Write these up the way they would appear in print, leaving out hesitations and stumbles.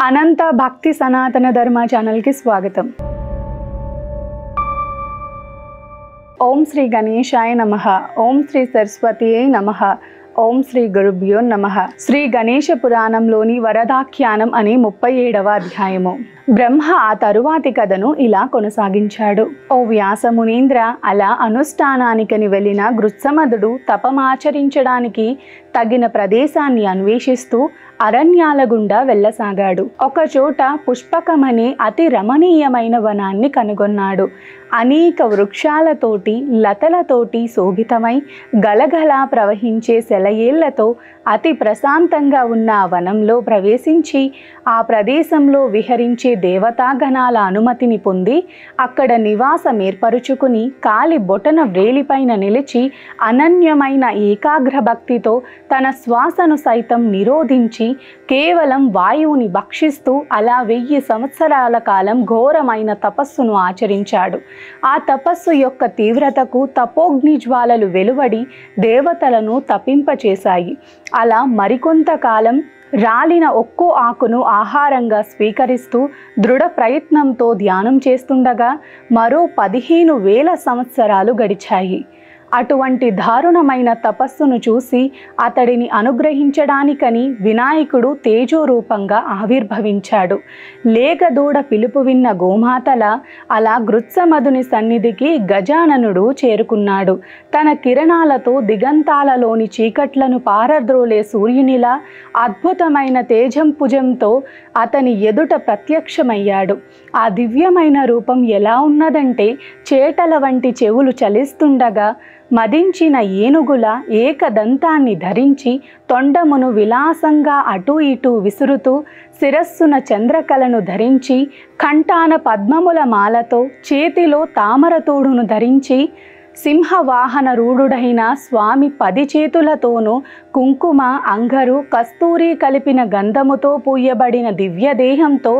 అనంత భక్తి సనాతన ధర్మ ఛానల్కి స్వాగతం. ఓం శ్రీ గణేశాయ నమః. ఓం శ్రీ సరస్వతియే నమః. ఓం శ్రీ గురుభ్యో నమః. శ్రీ గణేశ పురాణంలోని వరదాఖ్యానం అనే 37వ అధ్యాయము. బ్రహ్మ ఆ తరువాతి కథను ఇలా కొనసాగించాడు. ఓ వ్యాస మునీంద్ర, అలా అనుష్ఠానానికని వెళ్ళిన గృత్సమదుడు తపమాచరించడానికి తగిన ప్రదేశాన్ని అన్వేషిస్తూ అరణ్యాల గుండా వెళ్ళసాగాడు. ఒకచోట పుష్పకమనే అతి రమణీయమైన వనాన్ని కనుగొన్నాడు. అనేక వృక్షాలతోటి లతలతోటి శోభితమై గలగలా ప్రవహించే సెలయేళ్లతో అతి ప్రశాంతంగా ఉన్న ఆ వనంలో ప్రవేశించి ఆ ప్రదేశంలో విహరించే దేవతాగణాల అనుమతిని పొంది అక్కడ నివాసం ఏర్పరుచుకుని కాలి బొటన వ్రేలిపైన నిలిచి అనన్యమైన ఏకాగ్ర భక్తితో తన శ్వాసను సైతం నిరోధించి కేవలం వాయువుని భక్షిస్తూ అలా 1000 సంవత్సరాల కాలం ఘోరమైన తపస్సును ఆచరించాడు. ఆ తపస్సు యొక్క తీవ్రతకు తపోగ్ని జ్వాలలు వెలువడి దేవతలను తపింపచేశాయి. అలా మరికొంతకాలం రాలిన ఒక్కో ఆకును ఆహారంగా స్వీకరిస్తూ దృఢ ప్రయత్నంతో ధ్యానం చేస్తుండగా మరో 15,000 సంవత్సరాలు గడిచాయి. అటువంటి దారుణమైన తపస్సును చూసి అతడిని అనుగ్రహించడానికని వినాయకుడు తేజోరూపంగా ఆవిర్భవించాడు. లేగదూడ పిలుపు విన్న గోమాతల అలా గృత్సమదుని సన్నిధికి గజాననుడు చేరుకున్నాడు. తన కిరణాలతో దిగంతాలలోని చీకట్లను పారద్రోలే సూర్యునిలా అద్భుతమైన తేజంపుజంతో అతని ఎదుట ప్రత్యక్షమయ్యాడు. ఆ దివ్యమైన రూపం ఎలా ఉన్నదంటే చేటల వంటి చెవులు చలిస్తుండగా మదించిన ఏనుగుల ఏకదంతాన్ని ధరించి తొండమును విలాసంగా అటూ ఇటూ విసురుతూ శిరస్సున చంద్రకళను ధరించి కంఠాన పద్మముల మాలతో చేతిలో తామరతోడును ధరించి సింహవాహన రూఢుడైన స్వామి 10 చేతులతోనూ కుంకుమ అంగరు కస్తూరి కలిపిన గంధముతో పూయబడిన దివ్యదేహంతో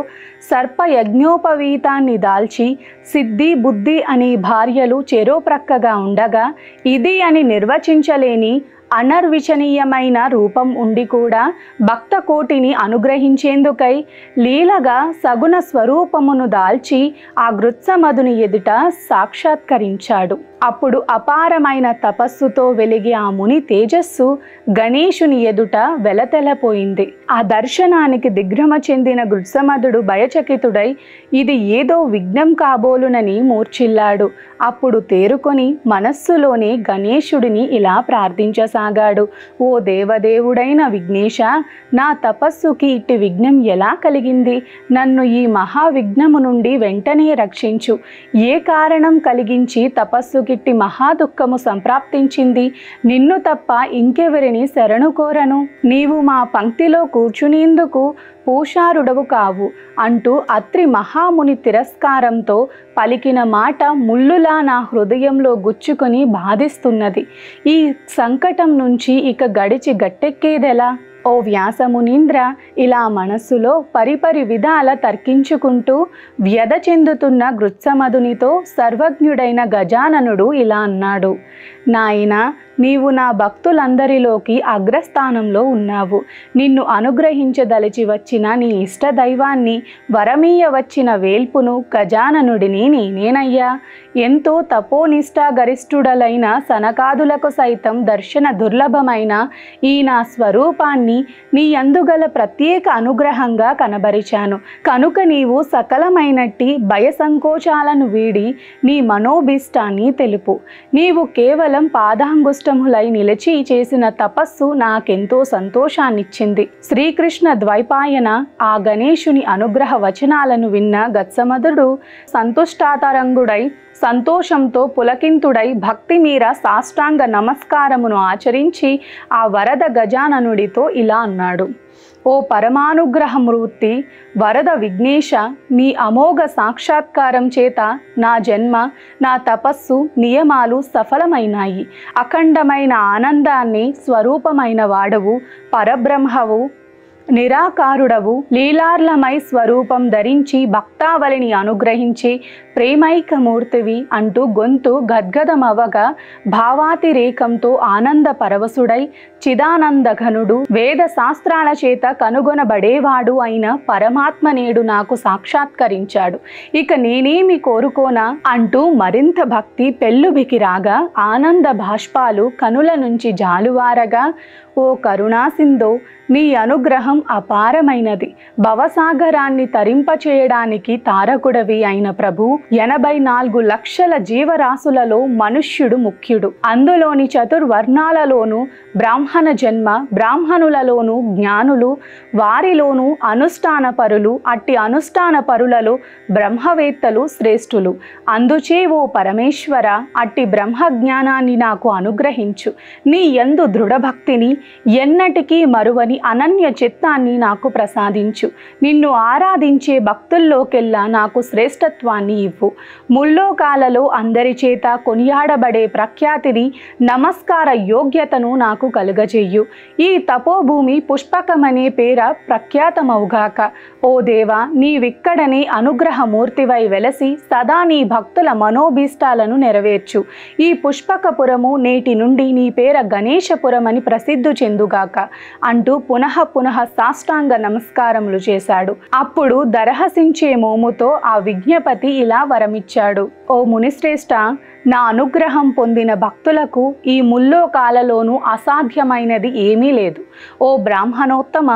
సర్పయజ్ఞోపవీతాన్ని దాల్చి సిద్ధి బుద్ధి అనే భార్యలు చెరో ప్రక్కగా ఉండగా ఇది అని నిర్వచించలేని అనర్విచనీయమైన రూపం ఉండి కూడా భక్త కోటిని అనుగ్రహించేందుకై లీలగా సగుణ స్వరూపమును దాల్చి ఆ గృత్సమదుని ఎదుట సాక్షాత్కరించాడు. అప్పుడు అపారమైన తపస్సుతో వెలిగే ఆ ముని తేజస్సు గణేశుని ఎదుట వెలతెలపోయింది. ఆ దర్శనానికి దిగ్భ్రమ చెందిన గృత్సమదుడు భయచకితుడై ఇది ఏదో విఘ్నం కాబోలునని మూర్ఛిల్లాడు. అప్పుడు తేరుకొని మనస్సులోనే గణేశుడిని ఇలా ప్రార్థించసాగాడు. ఓ దేవదేవుడైన విఘ్నేశ, నా తపస్సుకి ఇట్టి విఘ్నం ఎలా కలిగింది? నన్ను ఈ మహావిఘ్నము నుండి వెంటనే రక్షించు. ఏ కారణం కలిగించి తపస్సుకి ఇట్టి మహాదుఃఖము సంప్రాప్తించింది? నిన్ను తప్ప ఇంకెవరిని శరణు కోరను. నీవు మా పంక్తిలో కూర్చునేందుకు పూషారుడవు కావు అంటూ అత్రి మహాముని తిరస్కారంతో పలికిన మాట ముల్లులా నా హృదయంలో గుచ్చుకొని బాధిస్తున్నది. ఈ సంకటం నుంచి ఇక గడిచి గట్టెక్కేదెలా? ఓ వ్యాసమునీంద్ర, ఇలా మనస్సులో పరిపరి విధాల తర్కించుకుంటూ వ్యధ చెందుతున్న గృత్సమదునితో సర్వజ్ఞుడైన గజాననుడు ఇలా అన్నాడు. నాయనా, నీవు నా భక్తులందరిలోకి అగ్రస్థానంలో ఉన్నావు. నిన్ను అనుగ్రహించదలిచి వచ్చిన నీ ఇష్టదైవాన్ని వరమీయ వచ్చిన వేల్పును గజాననుడిని నేనేనయ్యా. ఎంతో తపోనిష్టా గరిష్ఠుడలైన సనకాదులకు సైతం దర్శన దుర్లభమైన ఈ నా స్వరూపాన్ని నీ యందుగల ప్రత్యేక అనుగ్రహంగా కనబరిచాను. కనుక నీవు సకలమైనట్టి భయ సంకోచాలను వీడి నీ మనోభీష్టాన్ని తెలుపు. నీవు కేవలం పాదాంగుష్టములై నిలిచి చేసిన తపస్సు నాకెంతో సంతోషాన్నిచ్చింది. శ్రీకృష్ణ ద్వైపాయన ఆ గణేశుని అనుగ్రహ వచనాలను విన్న గత్సమదుడు సంతుష్టాతరంగుడై సంతోషంతో పులకింతుడై భక్తి మీర సాష్టాంగ నమస్కారమును ఆచరించి ఆ వరద గజాననుడితో ఇలా అన్నాడు. ఓ పరమానుగ్రహమూర్తి వరద విఘ్నేశ, నీ అమోఘ సాక్షాత్కారం చేత నా జన్మ, నా తపస్సు, నియమాలు సఫలమైనాయి. అఖండమైన ఆనందాన్ని స్వరూపమైన వాడవు, పరబ్రహ్మవు, నిరాకారుడవు లీలార్లమై స్వరూపం ధరించి భక్తావళిని అనుగ్రహించి ప్రేమైకమూర్తివి అంటూ గొంతు గద్గదమవగా భావాతిరేకంతో ఆనంద పరవశుడై చిదానందఘనుడు వేద శాస్త్రాల చేత కనుగొనబడేవాడు అయిన పరమాత్మ నేడు నాకు సాక్షాత్కరించాడు. ఇక నేనేమి కోరుకోనా అంటూ మరింత భక్తి పెళ్ళుబికి రాగా ఆనంద బాష్పాలు కనుల నుంచి జాలువారగా, ఓ కరుణాసింధో, నీ అనుగ్రహం అపారమైనది. భవసాగరాన్ని తరింపచేయడానికి తారకుడవి అయిన ప్రభు, 84 లక్షల జీవరాశులలో మనుష్యుడు ముఖ్యుడు. అందులోని చతుర్వర్ణాలలోనూ బ్రాహ్మణ జన్మ, బ్రాహ్మణులలోనూ జ్ఞానులు, వారిలోనూ అనుష్ఠాన పరులు, అట్టి అనుష్ఠాన పరులలో బ్రహ్మవేత్తలు శ్రేష్ఠులు. అందుచే ఓ పరమేశ్వర, అట్టి బ్రహ్మజ్ఞానాన్ని నాకు అనుగ్రహించు. నీ యందు దృఢభక్తిని, ఎన్నటికీ మరువని అనన్య చిత్తాన్ని నాకు ప్రసాదించు. నిన్ను ఆరాధించే భక్తుల్లోకెల్లా నాకు శ్రేష్టత్వాన్ని ఇవ్వు. ముల్లోకాలలో అందరి చేత కొనియాడబడే ప్రఖ్యాతిని, నమస్కార యోగ్యతను నాకు కలుగజెయ్యు. ఈ తపోభూమి పుష్పకమనే పేర ప్రఖ్యాతమవుగాక. ఓ దేవా, నీవిక్కడనే అనుగ్రహమూర్తివై వెలసి సదా నీ భక్తుల మనోభీష్టాలను నెరవేర్చు. ఈ పుష్పకపురము నేటి నుండి నీ పేర గణేశపురమని ప్రసిద్ధి చెందుగాక అంటూ పునః సాష్టాంగ నమస్కారములు చేశాడు. అప్పుడు దరహసించే మోముతో ఆ విజ్ఞపతి ఇలా వరమిచ్చాడు. ఓ మునిశ్రేష్ఠ, నా అనుగ్రహం పొందిన భక్తులకు ఈ ముల్లోకాలలోనూ అసాధ్యమైనది ఏమీ లేదు. ఓ బ్రాహ్మణోత్తమ,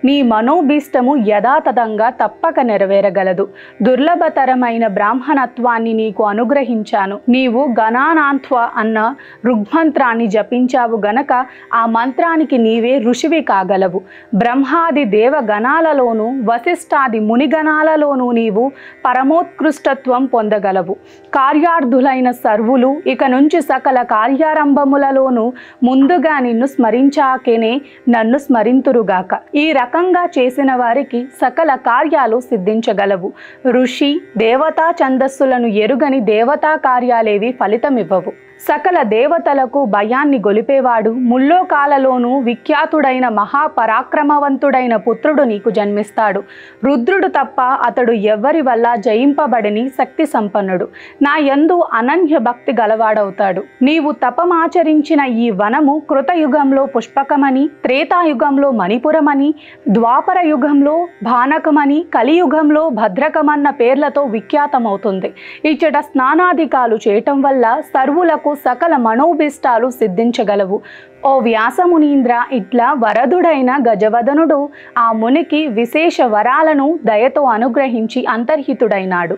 నీ మనోభీష్టము యథాతథంగా తప్పక నెరవేరగలదు. దుర్లభతరమైన బ్రాహ్మణత్వాన్ని నీకు అనుగ్రహించాను. నీవు గణానాంత్వ అన్న ఋగ్మంత్రాన్ని జపించావు గనక ఆ మంత్రానికి నీవే ఋషివి కాగలవు. బ్రహ్మాది దేవగణాలలోనూ వశిష్ఠాది మునిగణాలలోనూ నీవు పరమోత్కృష్టత్వం పొందగలవు. కార్యార్థులైన సర్వులు ఇక నుంచి సకల కార్యారంభములలోనూ ముందుగా నిన్ను స్మరించాకేనే నన్ను స్మరింతురుగాక. ఈ రకంగా చేసిన వారికి సకల కార్యాలు సిద్ధించగలవు. ఋషి దేవతా ఛందస్సులను ఎరుగని దేవతా కార్యాలేవి ఫలితమివ్వవు. సకల దేవతలకు భయాన్ని గొలిపేవాడు, ముల్లోకాలలోనూ విఖ్యాతుడైన మహాపరాక్రమవంతుడైన పుత్రుడు నీకు జన్మిస్తాడు. రుద్రుడు తప్ప అతడు ఎవ్వరి వల్ల జయింపబడని శక్తి సంపన్నుడు. నా యందు అనన్య భక్తి గలవాడవుతాడు. నీవు తపమాచరించిన ఈ వనము కృతయుగంలో పుష్పకమని, త్రేతాయుగంలో మణిపురమని, ద్వాపర యుగంలో భానకమని, కలియుగంలో భద్రకమన్న పేర్లతో విఖ్యాతమవుతుంది. ఇచ్చట స్నానాధికాలు చేయటం వల్ల సర్వులకు సకల మనోభీష్టాలు సిద్ధించగలవు. ఓ వ్యాసమునీంద్ర, ఇట్లా వరదుడైన గజవదనుడు ఆ మునికి విశేష వరాలను దయతో అనుగ్రహించి అంతర్హితుడైనాడు.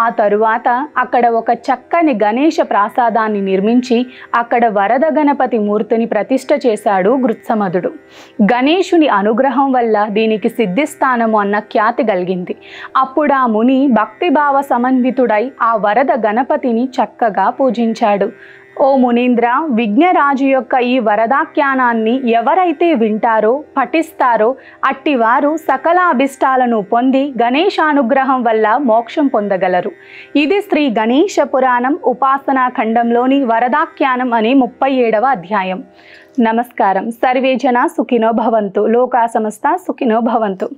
ఆ తరువాత అక్కడ ఒక చక్కని గణేశ ప్రాసాదాన్ని నిర్మించి అక్కడ వరద గణపతి మూర్తిని ప్రతిష్ఠ చేశాడు గృత్సమధుడు. గణేశుని అనుగ్రహం వల్ల దీనికి సిద్ధిస్థానము అన్న ఖ్యాతి కలిగింది. అప్పుడు ఆ ముని భక్తిభావ సమన్వితుడై ఆ వరద గణపతిని చక్కగా పూజించాడు. ఓ మునీంద్ర, విఘ్నరాజు యొక్క ఈ వరదాఖ్యానాన్ని ఎవరైతే వింటారో, పఠిస్తారో అట్టివారు సకల అభిష్టాలను పొంది గణేశానుగ్రహం వల్ల మోక్షం పొందగలరు. ఇది శ్రీ గణేశ పురాణం ఉపాసనా ఖండంలోని వరదాఖ్యానం అనే 37వ అధ్యాయం. నమస్కారం. సర్వే జనా సుఖినో భవంతు. లోకా సమస్త సుఖినో భవంతు.